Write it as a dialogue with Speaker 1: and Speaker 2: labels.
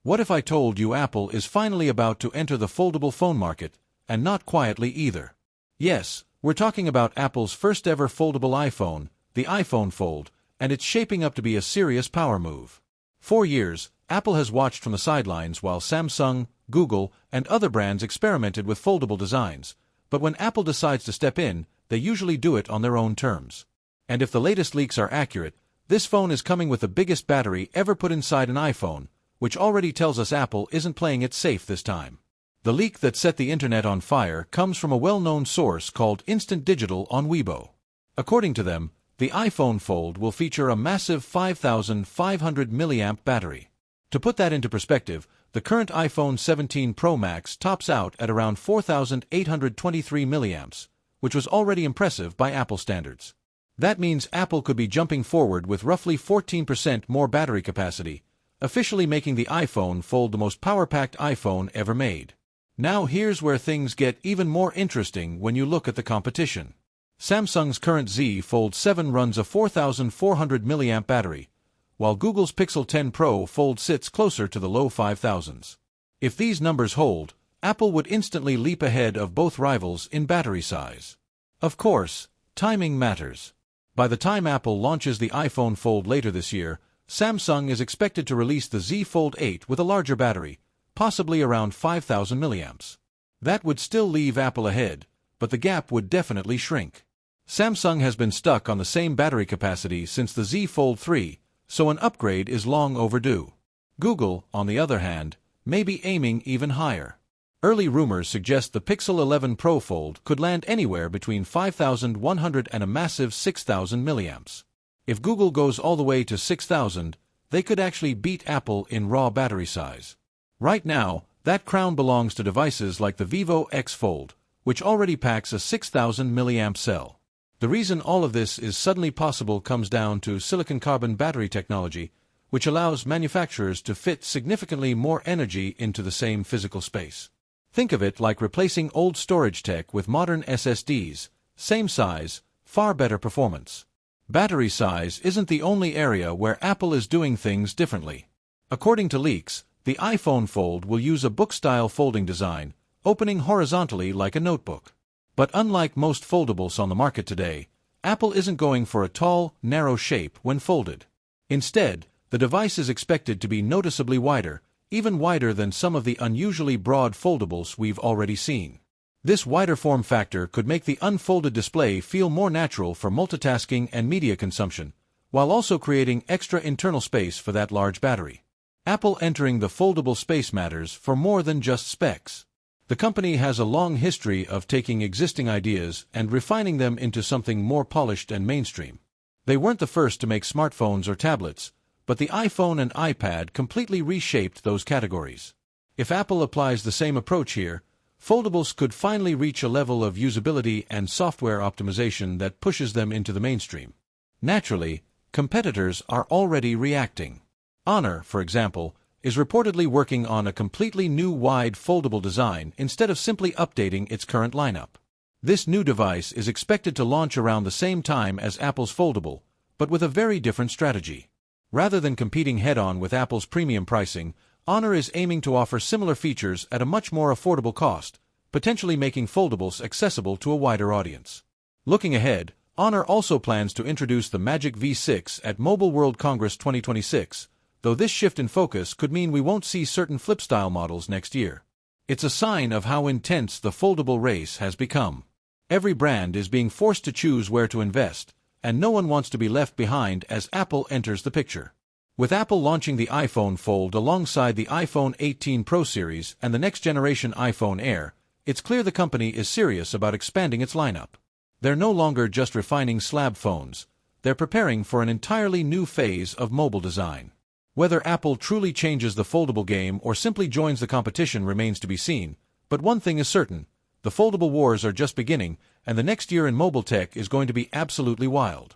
Speaker 1: What if I told you Apple is finally about to enter the foldable phone market, and not quietly either? Yes, we're talking about Apple's first ever foldable iPhone, the iPhone Fold, and it's shaping up to be a serious power move. For years, Apple has watched from the sidelines while Samsung, Google, and other brands experimented with foldable designs, but when Apple decides to step in, they usually do it on their own terms. And if the latest leaks are accurate, this phone is coming with the biggest battery ever put inside an iPhone, which already tells us Apple isn't playing it safe this time. The leak that set the internet on fire comes from a well-known source called Instant Digital on Weibo. According to them, the iPhone Fold will feature a massive 5,500 mAh battery. To put that into perspective, the current iPhone 17 Pro Max tops out at around 4,823 mAh, which was already impressive by Apple standards. That means Apple could be jumping forward with roughly 14% more battery capacity, officially making the iPhone Fold the most power-packed iPhone ever made. Now here's where things get even more interesting when you look at the competition. Samsung's current Z Fold 7 runs a 4,400 mAh battery, while Google's Pixel 10 Pro Fold sits closer to the low 5,000s. If these numbers hold, Apple would instantly leap ahead of both rivals in battery size. Of course, timing matters. By the time Apple launches the iPhone Fold later this year, Samsung is expected to release the Z Fold 8 with a larger battery, possibly around 5,000 mAh. That would still leave Apple ahead, but the gap would definitely shrink. Samsung has been stuck on the same battery capacity since the Z Fold 3, so an upgrade is long overdue. Google, on the other hand, may be aiming even higher. Early rumors suggest the Pixel 11 Pro Fold could land anywhere between 5,100 and a massive 6,000 mAh. If Google goes all the way to 6,000, they could actually beat Apple in raw battery size. Right now, that crown belongs to devices like the Vivo X Fold, which already packs a 6,000 mAh cell. The reason all of this is suddenly possible comes down to silicon-carbon battery technology, which allows manufacturers to fit significantly more energy into the same physical space. Think of it like replacing old storage tech with modern SSDs, same size, far better performance. Battery size isn't the only area where Apple is doing things differently. According to leaks, the iPhone Fold will use a book-style folding design, opening horizontally like a notebook. But unlike most foldables on the market today, Apple isn't going for a tall, narrow shape when folded. Instead, the device is expected to be noticeably wider, even wider than some of the unusually broad foldables we've already seen. This wider form factor could make the unfolded display feel more natural for multitasking and media consumption, while also creating extra internal space for that large battery. Apple entering the foldable space matters for more than just specs. The company has a long history of taking existing ideas and refining them into something more polished and mainstream. They weren't the first to make smartphones or tablets, but the iPhone and iPad completely reshaped those categories. If Apple applies the same approach here, foldables could finally reach a level of usability and software optimization that pushes them into the mainstream. Naturally, competitors are already reacting. Honor, for example, is reportedly working on a completely new wide foldable design instead of simply updating its current lineup. This new device is expected to launch around the same time as Apple's Foldable, but with a very different strategy. Rather than competing head-on with Apple's premium pricing, Honor is aiming to offer similar features at a much more affordable cost, potentially making foldables accessible to a wider audience. Looking ahead, Honor also plans to introduce the Magic V6 at Mobile World Congress 2026, though this shift in focus could mean we won't see certain flip-style models next year. It's a sign of how intense the foldable race has become. Every brand is being forced to choose where to invest, and no one wants to be left behind as Apple enters the picture. With Apple launching the iPhone Fold alongside the iPhone 18 Pro series and the next-generation iPhone Air, it's clear the company is serious about expanding its lineup. They're no longer just refining slab phones, they're preparing for an entirely new phase of mobile design. Whether Apple truly changes the foldable game or simply joins the competition remains to be seen, but one thing is certain, the foldable wars are just beginning, and the next year in mobile tech is going to be absolutely wild.